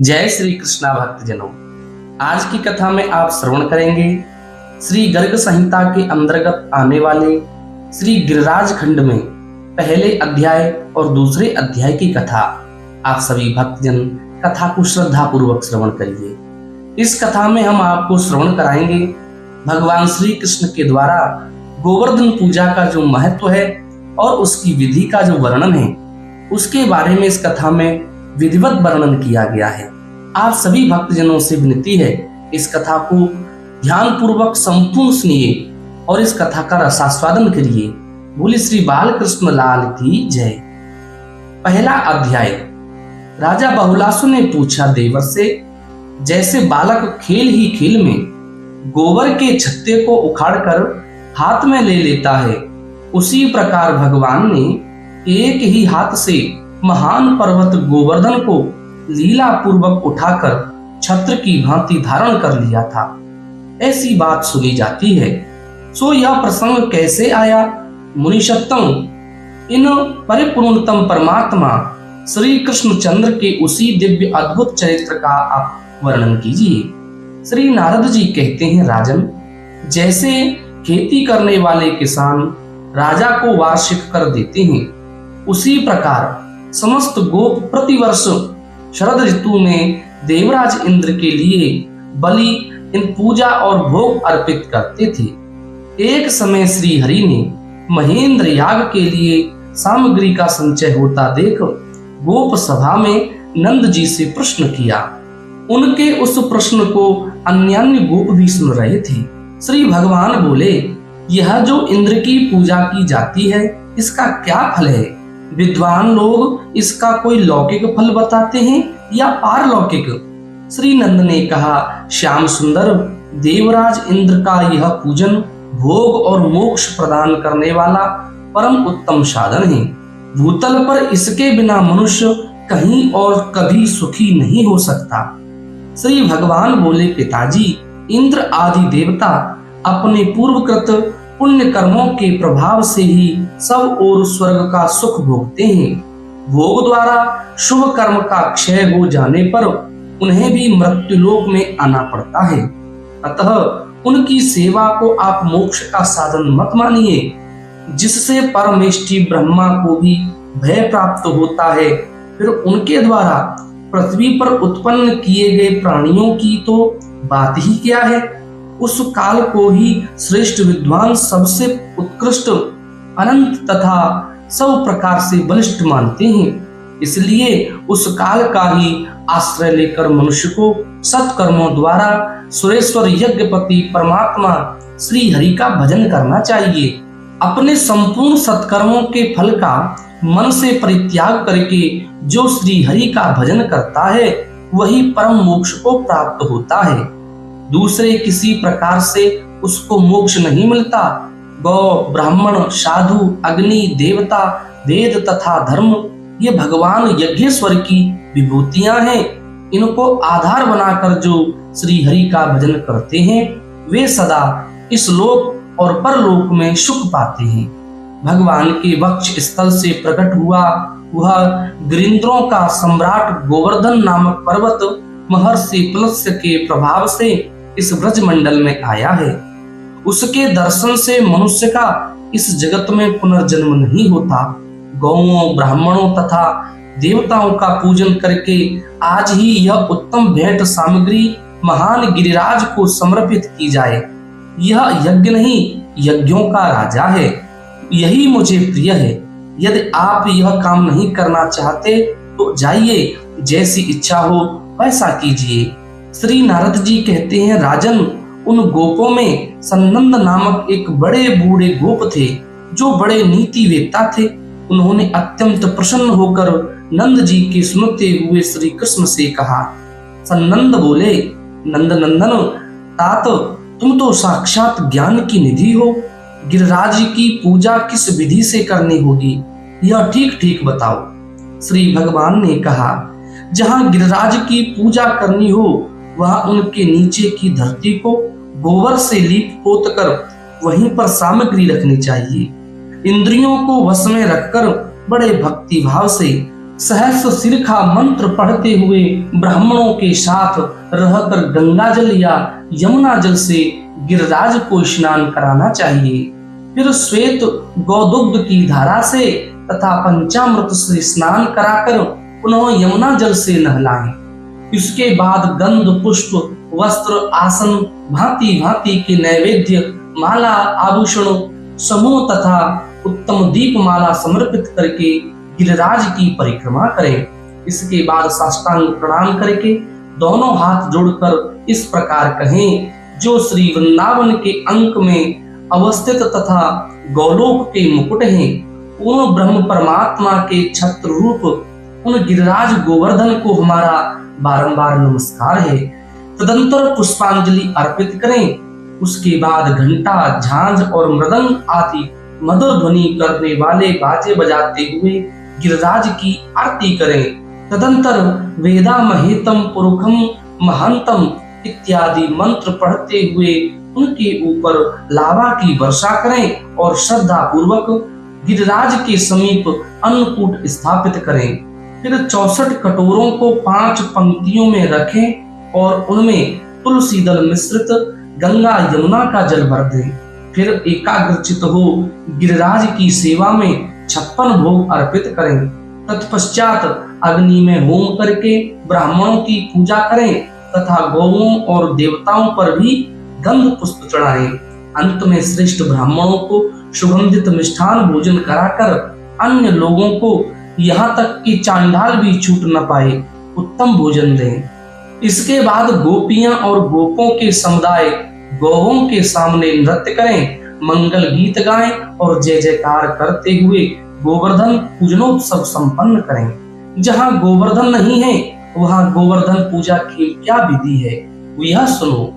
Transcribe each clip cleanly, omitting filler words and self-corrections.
जय श्री कृष्णा भक्तजनों। आज की कथा में आप श्रवण करेंगे श्री गर्ग संहिता के अंतर्गत आने वाले श्री गिरिराज खंड में पहले अध्याय और दूसरे अध्याय की कथा। आप सभी भक्तजन कथा को श्रद्धा पूर्वक श्रवण करिए। इस कथा में हम आपको श्रवण कराएंगे भगवान श्री कृष्ण के द्वारा गोवर्धन पूजा का जो महत्व है और उसकी विधि का जो वर्णन है उसके बारे में इस कथा में विधिवत वर्णन किया गया है। आप सभी भक्तजनों से विनती है इस कथा को ध्यान पूर्वक संपूर्ण सुनिए और इस कथा का रसास्वादन करिए। बोले श्री बाल कृष्ण लाल की जय। पहला अध्याय। राजा बहुलासु ने पूछा देवर से, जैसे बालक खेल ही खेल में गोबर के छत्ते को उखाड़कर हाथ में ले लेता है, उसी प्रकार भगवान ने एक ही हाथ से महान पर्वत गोवर्धन को लीला पूर्वक उठाकर छत्र की भांति धारण कर लिया था। ऐसी बात सुनी जाती है। सो यह प्रसंग कैसे आया? मुनिषत्तम, इन परिपूर्णतम परमात्मा श्री कृष्णचंद्र के उसी दिव्य अद्भुत चरित्र का आप वर्णन कीजिए। श्री नारद जी कहते हैं, राजन, जैसे खेती करने वाले किसान राजा को वार्षिक कर देते हैं, उसी प्रकार समस्त गोप प्रतिवर्ष शरद ऋतु में देवराज इंद्र के लिए बलि इन पूजा और भोग अर्पित करते थे। एक समय श्री हरि ने महेंद्र याग के लिए सामग्री का संचय होता देख गोप सभा में नंद जी से प्रश्न किया। उनके उस प्रश्न को अन्य गोप भी सुन रहे थे। श्री भगवान बोले, यह जो इंद्र की पूजा की जाती है इसका क्या फल है? विद्वान लोग इसका कोई लौकिक फल बताते हैं या पारलौकिक? श्री नंद ने कहा, श्याम सुंदर, देवराज इंद्र का यह पूजन भोग और मोक्ष प्रदान करने वाला परम उत्तम साधन है। भूतल पर इसके बिना मनुष्य कहीं और कभी सुखी नहीं हो सकता। श्री भगवान बोले, पिताजी, इंद्र आदि देवता अपने पूर्वकृत पुण्य कर्मों के प्रभाव से ही सब और स्वर्ग का सुख भोगते हैं। भोग द्वारा शुभ कर्म का क्षय हो जाने पर उन्हें भी मृत्युलोक में आना पड़ता है। अतः उनकी सेवा को आप मोक्ष का साधन मत मानिए, जिससे परमेष्ठी ब्रह्मा को भी भय प्राप्त होता है। फिर उनके द्वारा पृथ्वी पर उत्पन्न किए गए प्राणियों की तो बात ही क्या है। उस काल को ही श्रेष्ठ विद्वान सबसे उत्कृष्ट, अनंत तथा सब प्रकार से बलिष्ठ मानते हैं। इसलिए उस काल का ही आश्रय लेकर मनुष्य को सत्कर्मों द्वारा सुरेश्वर यज्ञपति परमात्मा श्री हरि का भजन करना चाहिए। अपने संपूर्ण सत्कर्मों के फल का मन से परित्याग करके जो श्री हरि का भजन करता है वही परम मोक्ष को प्राप्त होता है। दूसरे किसी प्रकार से उसको मोक्ष नहीं मिलता। गौ, ब्राह्मण, साधु, अग्नि, देवता, वेद तथा धर्म ये भगवान यज्ञेश्वर की विभूतियां हैं। इनको आधार बनाकर जो श्री हरि का भजन करते हैं वे सदा इस लोक और परलोक में सुख पाते हैं। भगवान के वक्ष स्थल से प्रकट हुआ वह गिरिंद्रों का सम्राट गोवर्धन नामक पर्वत महर्षि प्लस्य के प्रभाव से इस ब्रज मंडल में आया है। उसके दर्शन से मनुष्य का इस जगत में पुनर्जन्म नहीं होता। गौओं, ब्राह्मणों तथा देवताओं का पूजन करके आज ही यह उत्तम भेंट सामग्री महान गिरिराज को समर्पित की जाए। यह यज्ञ नहीं, यज्ञों का राजा है। यही मुझे प्रिय है। यदि आप यह काम नहीं करना चाहते तो जाइए, जैसी इच्छा हो वैसा कीजिए। श्री नारद जी कहते हैं, राजन, उन गोपों में सन्नंद नामक एक बड़े बूढ़े गोप थे जो बड़े नीतिवेत्ता थे। उन्होंने अत्यंत प्रसन्न होकर नंद जी के सुनते हुए श्री कृष्ण से कहा। सन्नंद बोले, नंद नंदन, तात, तुम तो साक्षात ज्ञान की निधि हो। गिरिराज की पूजा किस विधि से करनी होगी यह ठीक ठीक बताओ। श्री भगवान ने कहा, जहाँ गिरिराज की पूजा करनी हो वहां उनके नीचे की धरती को गोबर से लीप पोत कर वहीं पर सामग्री रखनी चाहिए। इंद्रियों को वश में रखकर बड़े भक्ति भाव से सहस्र सिरखा मंत्र पढ़ते हुए ब्राह्मणों के साथ रहकर गंगा जल या यमुना जल से गिरिराज को स्नान कराना चाहिए। फिर श्वेत गौदुग्ध की धारा से तथा पंचामृत से स्नान कराकर पुनः यमुना जल से नहलाएं। इसके बाद गंध, पुष्प, वस्त्र, आसन, भांति भांति के नैवेद्य, माला, आभूषण समूह तथा उत्तम दीपमाला समर्पित करके गिरिराज की परिक्रमा करें। इसके बाद साष्टांग प्रणाम करके दोनों हाथ जोड़कर इस प्रकार कहें, जो श्री वृंदावन के अंक में अवस्थित तथा गौलोक के मुकुट हैं, पूर्ण ब्रह्म परमात्मा के छत्र रूप उन गिरिराज गोवर्धन को हमारा बारंबार नमस्कार है। तदंतर पुष्पांजलि अर्पित करें। उसके बाद घंटा, झांझ और मृदंग आदि मधुर ध्वनि करने वाले बाजे बजाते हुए गिरिराज की आरती करें। तदंतर वेदा महेतम पुरुखम महंतम इत्यादि मंत्र पढ़ते हुए उनके ऊपर लावा की वर्षा करें और श्रद्धा पूर्वक गिरिराज के समीप अन्नकूट स्थापित करें। फिर 64 कटोरों को 5 पंक्तियों में रखें और उनमें तुलसी दल मिश्रित गंगा यमुना का जल भर दें। फिर एकाग्रचित हो गिरिराज की सेवा में 56 भोग अर्पित करें। तत्पश्चात अग्नि में होम करके ब्राह्मणों की पूजा करें तथा गौओं और देवताओं पर भी गंध पुष्प चढ़ाएं। अंत में श्रेष्ठ ब्राह्मणों को सुगंधित मिष्ठान भोजन कराकर अन्य लोगों को यहाँ तक कि चांडाल भी छूट न पाए उत्तम भोजन दें। इसके बाद गोपियां और गोपों के समुदाय गौओं के सामने नृत्य करें, मंगल गीत गाएं और जय जयकार करते हुए गोवर्धन पूजनोत्सव संपन्न करें। जहाँ गोवर्धन नहीं है वहाँ गोवर्धन पूजा की क्या विधि है यह सुनो।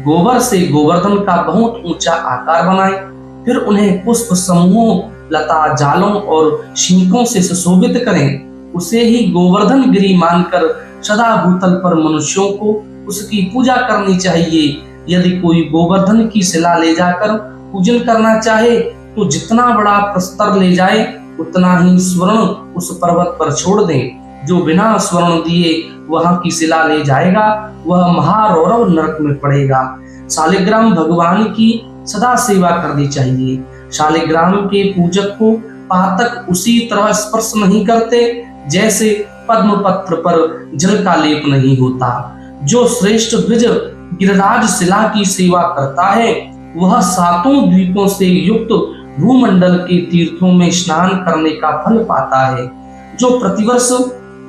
गोबर से गोवर्धन का बहुत ऊंचा आकार बनाएं, फिर उन्हें पुष्प समूहों, लता, जालों और शिंकों से सुशोभित करें। उसे ही गोवर्धन गिरी मानकर सदा भूतल पर मनुष्यों को उसकी पूजा करनी चाहिए। यदि कोई गोवर्धन की शिला ले जाकर पूजन करना चाहे तो जितना बड़ा प्रस्तर ले जाए उतना ही स्वर्ण उस पर्वत पर छोड़ दें। जो बिना स्वर्ण दिए वहां की शिला ले जाएगा वह महारौरव नरक में पड़ेगा। शालिग्राम भगवान की सदा सेवा करनी चाहिए। शालिग्राम के पूजक को पातक उसी तरह स्पर्श नहीं करते जैसे पद्म पत्र पर जल का लेप नहीं होता। जो श्रेष्ठ द्विज गिरिराज शिला की सेवा करता है वह 7 द्वीपों से युक्त भूमंडल के तीर्थों में स्नान करने का फल पाता है। जो प्रतिवर्ष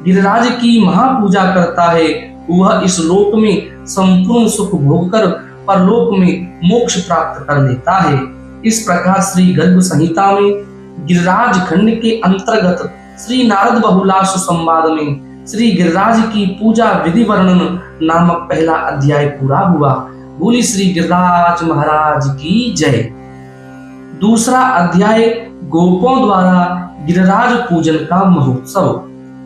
गिरिराज की महापूजा करता है वह इस लोक में संपूर्ण सुख भोगकर परलोक में मोक्ष प्राप्त कर लेता है। इस प्रकार श्री गर्ग संहिता में गिरिराज खंड के अंतर्गत श्री नारद बहुलाश संवाद में श्री गिरिराज की पूजा विधि वर्णन नामक पहला अध्याय पूरा हुआ। बोली श्री गिरिराज महाराज की जय। दूसरा अध्याय गोपों द्वारा गिरिराज पूजन का महोत्सव।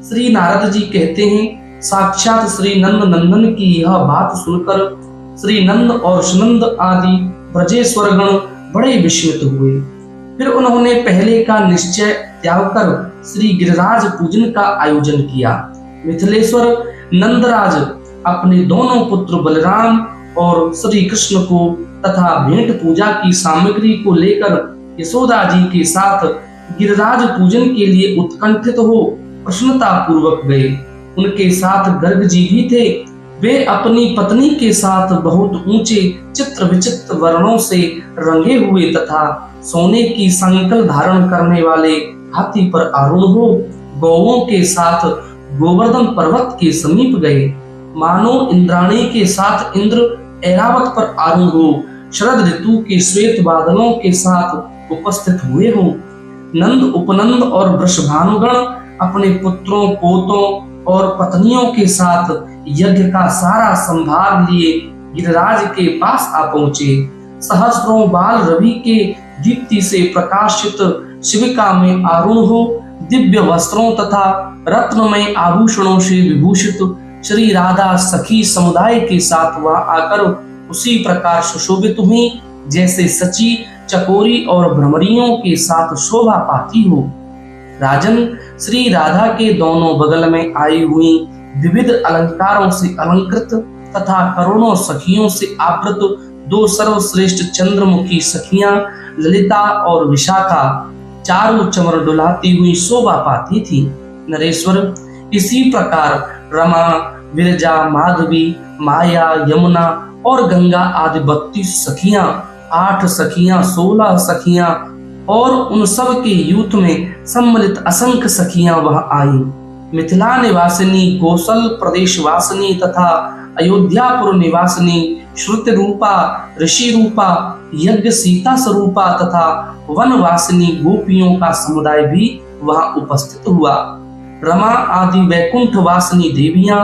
श्री नारद जी कहते हैं, साक्षात श्री नंद नंदन की यह बात सुनकर श्री नंद और सुनंद आदि ब्रजेश्वरगण बड़े विस्मित हुए। फिर उन्होंने पहले का निश्चय त्याग कर श्री गिरिराज पूजन का आयोजन किया। मिथिलेश्वर नंदराज अपने दोनों पुत्र बलराम और श्री कृष्ण को तथा भेंट पूजा की सामग्री को लेकर यशोदा जी के साथ गिरिराज पूजन के लिए उत्कंठित हो प्रसन्नता पूर्वक गए। उनके साथ गर्ग जी भी थे। वे अपनी पत्नी के साथ बहुत ऊंचे चित्र विचित्र वर्णों से रंगे हुए तथा सोने की संकल धारण करने वाले हाथी पर आरूढ़ हो गौओं के साथ गोवर्धन पर्वत के समीप गए। मानो इंद्राणी के साथ इंद्र ऐरावत पर आरूढ़ हो शरद ऋतु के श्वेत बादलों के साथ उपस्थित हुए हो। नंद, उपनंद और वृषभानुगण अपने पुत्रों, पोतों और पत्नियों के साथ यज्ञ का सारा संभाग लिए गिरिराज के पास आ पहुंचे। सहस्रों बाल रवि के दीप्ति से प्रकाशित शिविका में आरूढ़ हो दिव्य वस्त्रों तथा रत्नमय आभूषणों से विभूषित श्री राधा सखी समुदाय के साथ वह आकर उसी प्रकार सुशोभित हुई जैसे सची, चकोरी और भ्रमरियों के साथ शोभा पाती हो। राजन, श्री राधा के दोनों बगल में आई हुई विविध अलंकारों से अलंकृत तथा करोड़ों सखियों से आवृत दो सर्वश्रेष्ठ चंद्रमुखी सखियां ललिता और विशाखा चारों चमर डुलाती हुई शोभा पाती थी। नरेश्वर, इसी प्रकार रमा, विरजा, माधवी, माया, यमुना और गंगा आदि 32 सखियां, 8 सखियां, 16 सखियां और उन सब के यूथ में सम्मिलित असंख्य सखियां वहां आई। मिथिला निवासिनी, कौशल प्रदेश वासिनी तथा अयोध्यापुर निवासिनी, श्रुति रूपा, ऋषि रूपा, यज्ञ सीता स्वरूपा तथा वनवासिनी गोपियों का समुदाय भी वहां उपस्थित हुआ। रमा आदि वैकुंठ वासिनी देवियां,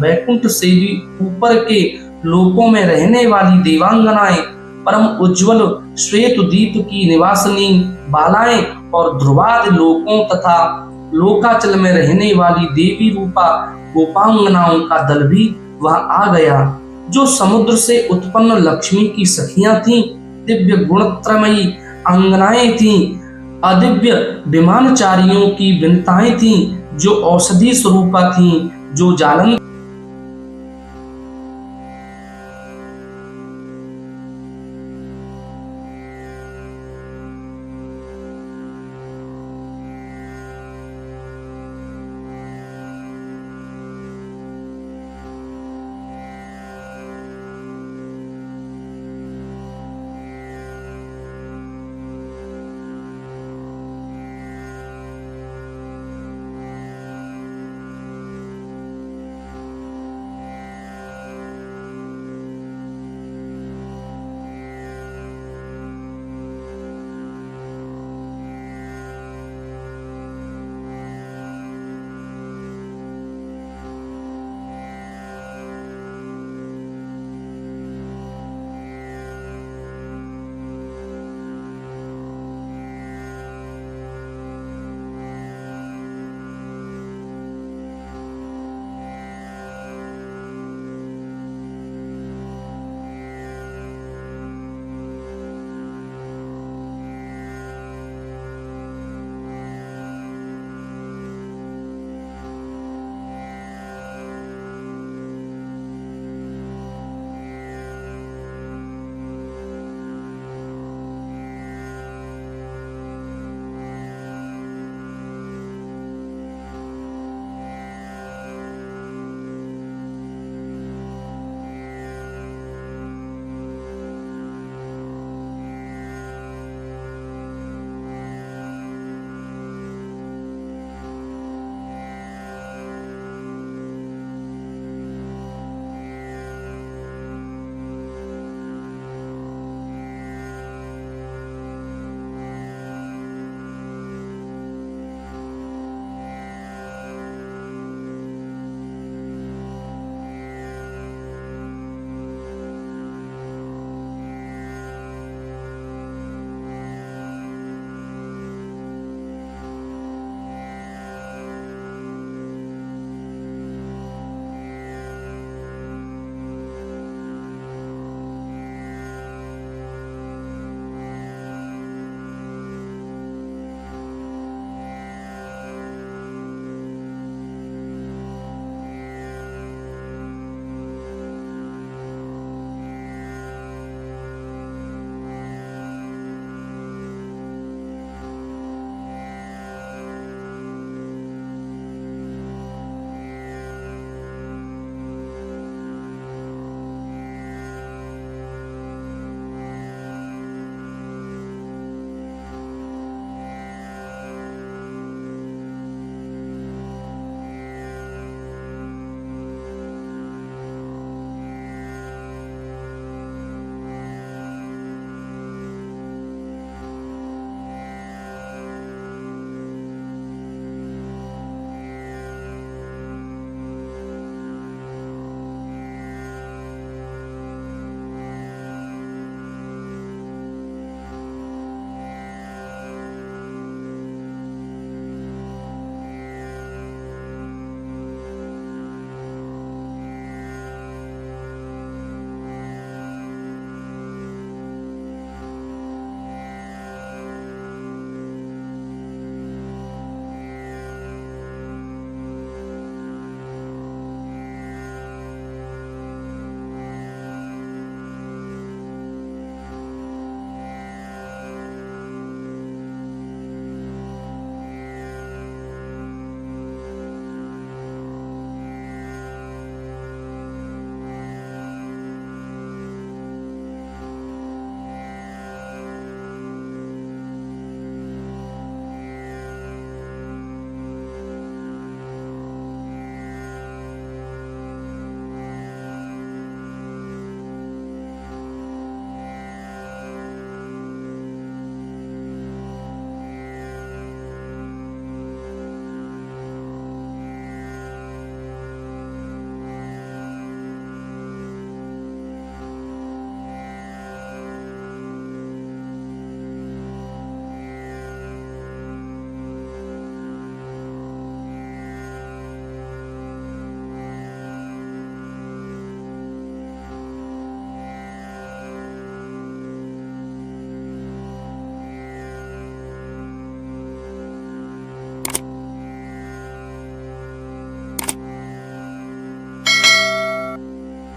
वैकुंठ से भी ऊपर के लोकों में रहने वाली देवांगनाएं, परम उज्ज्वल श्वेत दीप की निवासिनी बालाएं और ध्रुवादि लोकों तथा लोकाचल में रहने वाली देवी रूपा गोपांगनाओं का दल भी वहां आ गया, जो समुद्र से उत्पन्न लक्ष्मी की सखियां थीं, दिव्य गुणत्रमयी अंगनाएं थीं, अदिव्य विमानचारियों की विनताएं थीं, जो औषधि स्वरूपा थीं, जो जालंधर